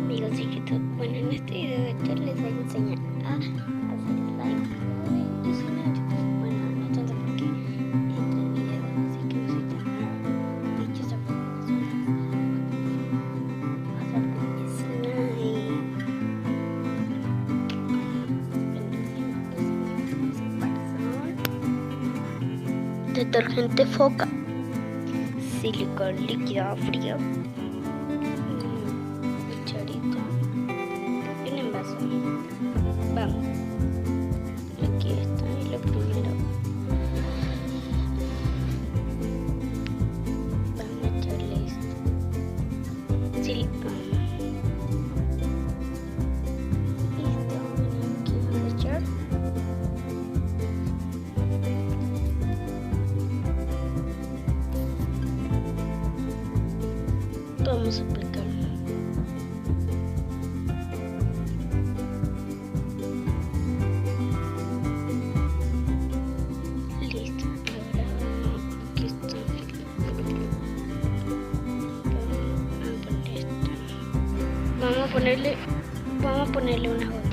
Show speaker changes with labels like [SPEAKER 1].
[SPEAKER 1] Amigos chiquitos, bueno, en este video de hecho les voy a enseñar a hacer slime. Yo soy una chiquita, bueno, no tanto porque entre el video, así que no soy tan dichosa porque no soy hacer slime. Detergente Foca, silicón líquido frío, cucharita y un envase. Vamos, aquí está. Y lo primero, vamos a echarle esto, silicón. Listo, bueno, aquí vamos a echar. Vamos a aplicar. Listo. Ahora aquí está. Vamos a ponerle una gota.